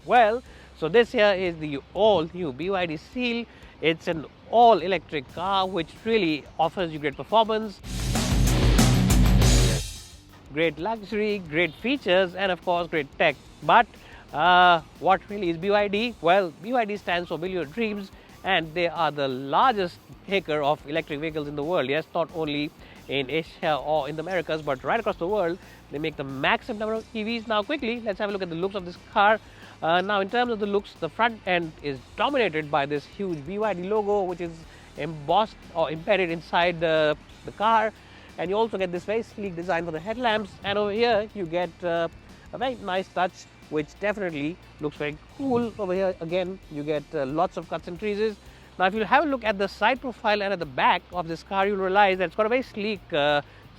Well, so this here is the all new BYD Seal. It's an all electric car which really offers you great performance, great luxury, great features, and of course great tech. But what really is BYD? Well, BYD stands for Build Your Dreams, and they are the largest maker of electric vehicles in the world. Yes, not only in Asia or in the Americas, but right across the world. They make the maximum number of EVs. Now quickly, let's have a look at the looks of this car. Now in terms of the looks, the front end is dominated by this huge BYD logo, which is embossed or embedded inside the car. And you also get this very sleek design for the headlamps, and over here you get a very nice touch which definitely looks very cool. Over here again you get lots of cuts and creases. Now if you have a look at the side profile and at the back of this car, you'll realize that it's got a very sleek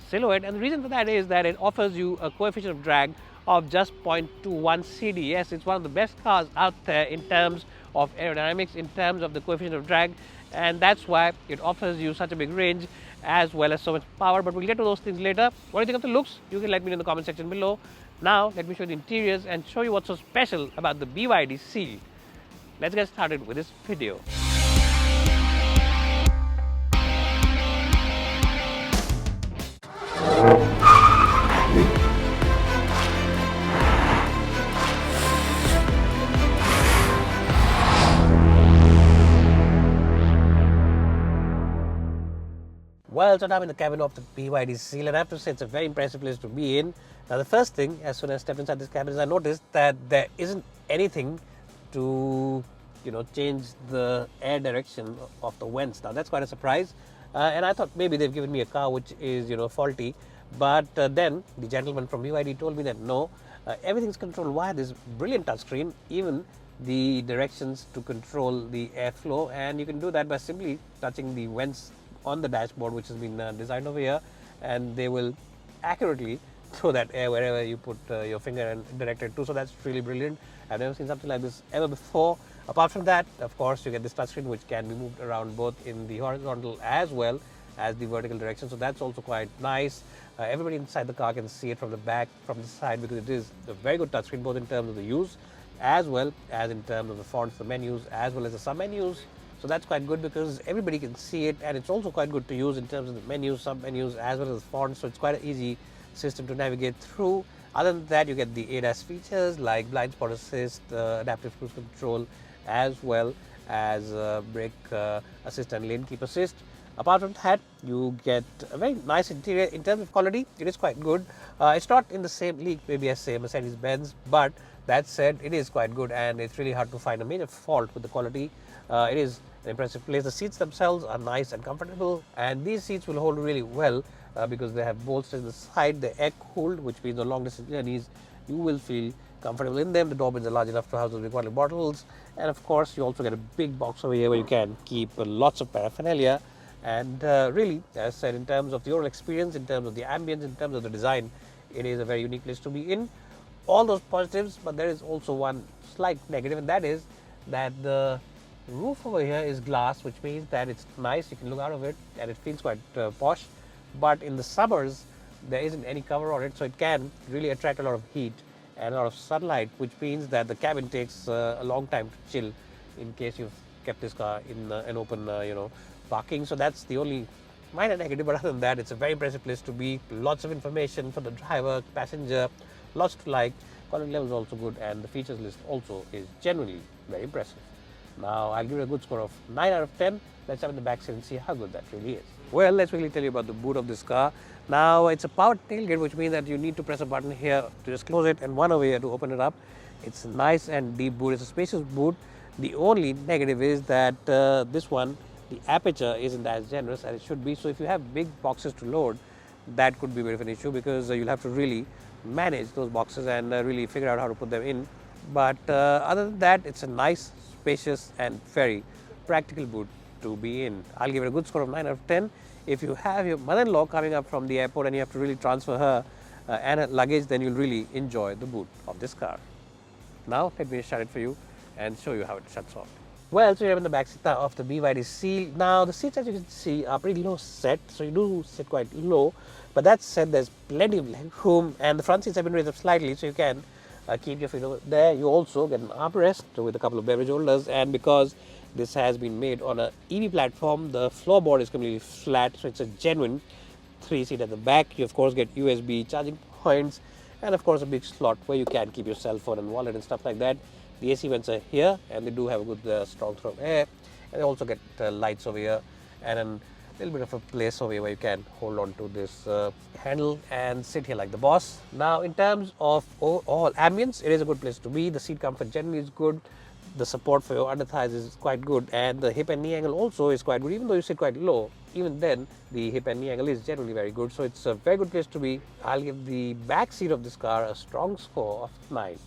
silhouette, and the reason for that is that it offers you a coefficient of drag of just 0.21 CD. Yes, it's one of the best cars out there in terms of aerodynamics, in terms of the coefficient of drag, and that's why it offers you such a big range as well as so much power. But we'll get to those things later. What do you think of the looks? You can let me know in the comment section below. Now let me show you the interiors and show you what's so special about the BYD Seal. Let's get started with this video. Well, so now I'm in the cabin of the BYD Seal, and I have to say it's a very impressive place to be in. Now the first thing, as soon as I stepped inside this cabin, is I noticed that there isn't anything to, change the air direction of the vents. Now that's quite a surprise, and I thought maybe they've given me a car which is, faulty. But then the gentleman from BYD told me that no, everything's controlled via this brilliant touchscreen, even the directions to control the airflow, and you can do that by simply touching the vents on the dashboard, which has been designed over here, and they will accurately throw that air wherever you put your finger and direct it to. So that's really brilliant. I've never seen something like this ever before. Apart from that, of course, you get this touchscreen which can be moved around both in the horizontal as well as the vertical direction. So that's also quite nice. Everybody inside the car can see it from the back, from the side, because it is a very good touchscreen, both in terms of the use as well as in terms of the fonts, the menus, as well as the sub-menus. So that's quite good because everybody can see it, and it's also quite good to use in terms of the menus, sub-menus, as well as the fonts. So it's quite an easy system to navigate through. Other than that, you get the ADAS features like blind spot assist, adaptive cruise control, as well as brake assist and lane keep assist. Apart from that, you get a very nice interior. In terms of quality, it is quite good. It's not in the same league maybe as say Mercedes-Benz, but that said, it is quite good, and it's really hard to find a major fault with the quality. It is an impressive place. The seats themselves are nice and comfortable, and these seats will hold really well because they have bolsters in the side. They're air cooled, which means on long distance journeys you will feel comfortable in them. The door bins are large enough to house those big water bottles, and of course you also get a big box over here where you can keep lots of paraphernalia. And really, as I said, in terms of the overall experience, in terms of the ambience, in terms of the design, it is a very unique place to be in. All those positives, but there is also one slight negative, and that is that the roof over here is glass, which means that it's nice, you can look out of it, and it feels quite posh. But in the summers, there isn't any cover on it, so it can really attract a lot of heat and a lot of sunlight, which means that the cabin takes a long time to chill in case you've kept this car in an open, parking. So that's the only minor negative, but other than that, it's a very impressive place to be. Lots of information for the driver, passenger, lots to like. Quality level is also good, and the features list also is generally very impressive. Now I'll give it a good score of 9 out of 10. Let's have in the back seat and see how good that really is. Well, let's quickly tell you about the boot of this car. Now it's a powered tailgate, which means that you need to press a button here to just close it, and one over here to open it up. It's a nice and deep boot. It's a spacious boot. The only negative is that this one, the aperture isn't as generous as it should be. So if you have big boxes to load, that could be a bit of an issue, because you'll have to really manage those boxes and really figure out how to put them in. But other than that, it's a nice, spacious and very practical boot to be in. I'll give it a good score of 9 out of 10. If you have your mother-in-law coming up from the airport and you have to really transfer her and her luggage, then you'll really enjoy the boot of this car. Now let me shut it for you and show you how it shuts off. Well, so you're in the back seat of the BYD Seal. Now the seats, as you can see, are pretty low set, so you do sit quite low. But that said, there's plenty of leg room, and the front seats have been raised up slightly, so you can keep your feet over there. You also get an armrest with a couple of beverage holders, and because this has been made on a EV platform, the floorboard is completely flat, so it's a genuine 3-seat at the back. You of course get USB charging points, and of course a big slot where you can keep your cell phone and wallet and stuff like that. The AC vents are here, and they do have a good strong throw of air, and they also get lights over here, and then a little bit of a place over here where you can hold on to this handle and sit here like the boss. Now, in terms of all ambience, it is a good place to be. The seat comfort generally is good. The support for your under thighs is quite good, and the hip and knee angle also is quite good. Even though you sit quite low, even then the hip and knee angle is generally very good. So it's a very good place to be. I'll give the back seat of this car a strong score of 9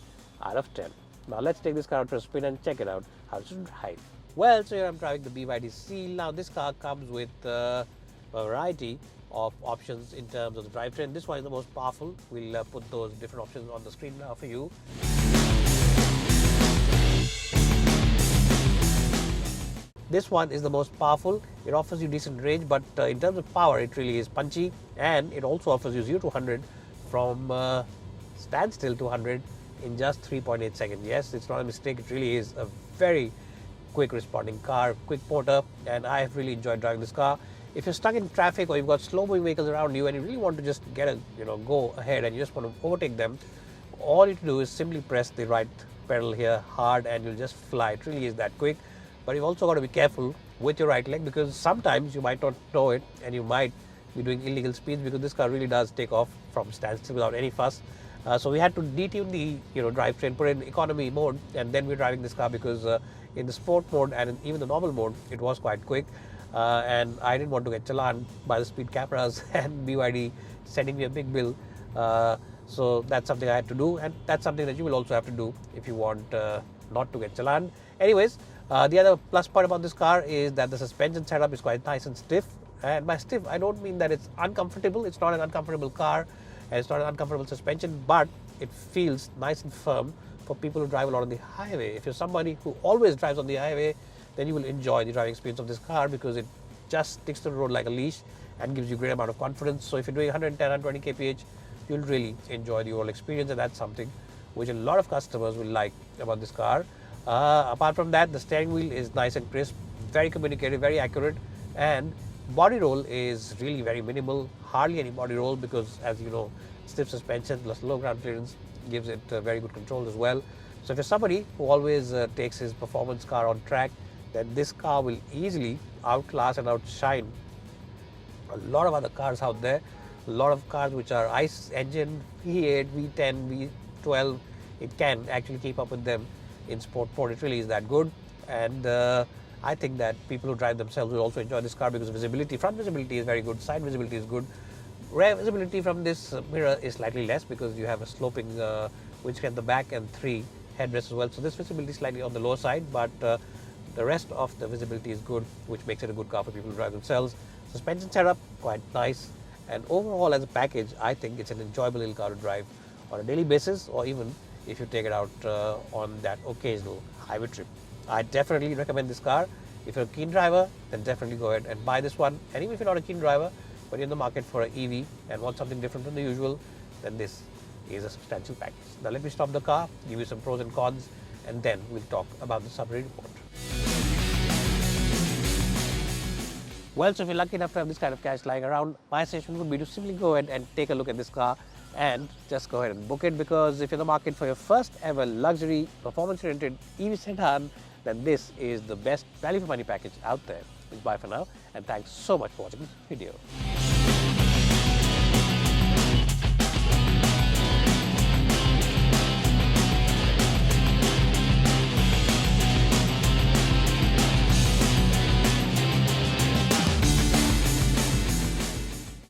out of 10. Now let's take this car out for a spin and check it out how it should drive. Well, so here I'm driving the BYD Seal. Now this car comes with a variety of options in terms of the drivetrain. This one is the most powerful. We'll put those different options on the screen now for you. This one is the most powerful. It offers you decent range, but in terms of power, it really is punchy, and it also offers you 0 to 100 from standstill to 100 in just 3.8 seconds. Yes, it's not a mistake. It really is a very quick responding car, quick motor, and I have really enjoyed driving this car. If you're stuck in traffic or you've got slow-moving vehicles around you and you really want to just go ahead and you just want to overtake them, all you have to do is simply press the right pedal here hard and you'll just fly. It really is that quick. But you've also got to be careful with your right leg, because sometimes you might not know it and you might be doing illegal speeds, because this car really does take off from standstill without any fuss. So we had to detune the drivetrain, put in economy mode, and then we're driving this car because in the sport mode and in even the normal mode, it was quite quick. And I didn't want to get challaned by the speed cameras and BYD sending me a big bill. So that's something I had to do, and that's something that you will also have to do if you want not to get challaned. Anyways, the other plus point about this car is that the suspension setup is quite nice and stiff. And by stiff, I don't mean that it's uncomfortable. It's not an uncomfortable car, and it's not an uncomfortable suspension, but it feels nice and firm for people who drive a lot on the highway. If you're somebody who always drives on the highway, then you will enjoy the driving experience of this car, because it just sticks to the road like a leash and gives you a great amount of confidence. So if you're doing 110, 120 kph, you'll really enjoy the overall experience, and that's something which a lot of customers will like about this car. Apart from that, the steering wheel is nice and crisp, very communicative, very accurate, and body roll is really very minimal, hardly any body roll, because as you know, stiff suspension plus low ground clearance gives it very good control as well. So if you're somebody who always takes his performance car on track, then this car will easily outclass and outshine a lot of other cars out there. A lot of cars which are ICE engine, V8, V10, V12, it can actually keep up with them in sport mode. It really is that good, and I think that people who drive themselves will also enjoy this car, because visibility, front visibility is very good, side visibility is good. Rear visibility from this mirror is slightly less, because you have a sloping windscreen at the back and 3 headrests as well. So this visibility is slightly on the lower side, but the rest of the visibility is good, which makes it a good car for people who drive themselves. Suspension setup, quite nice, and overall as a package, I think it's an enjoyable little car to drive on a daily basis, or even if you take it out on that occasional highway trip. I definitely recommend this car. If you're a keen driver, then definitely go ahead and buy this one. And even if you're not a keen driver, but you're in the market for an EV and want something different from the usual, then this is a substantial package. Now let me stop the car, give you some pros and cons, and then we'll talk about the summary report. Well, so if you're lucky enough to have this kind of cash lying around, my suggestion would be to simply go ahead and take a look at this car and just go ahead and book it, because if you're in the market for your first ever luxury performance-oriented EV sedan, then this is the best value for money package out there. Bye for now, and thanks so much for watching this video.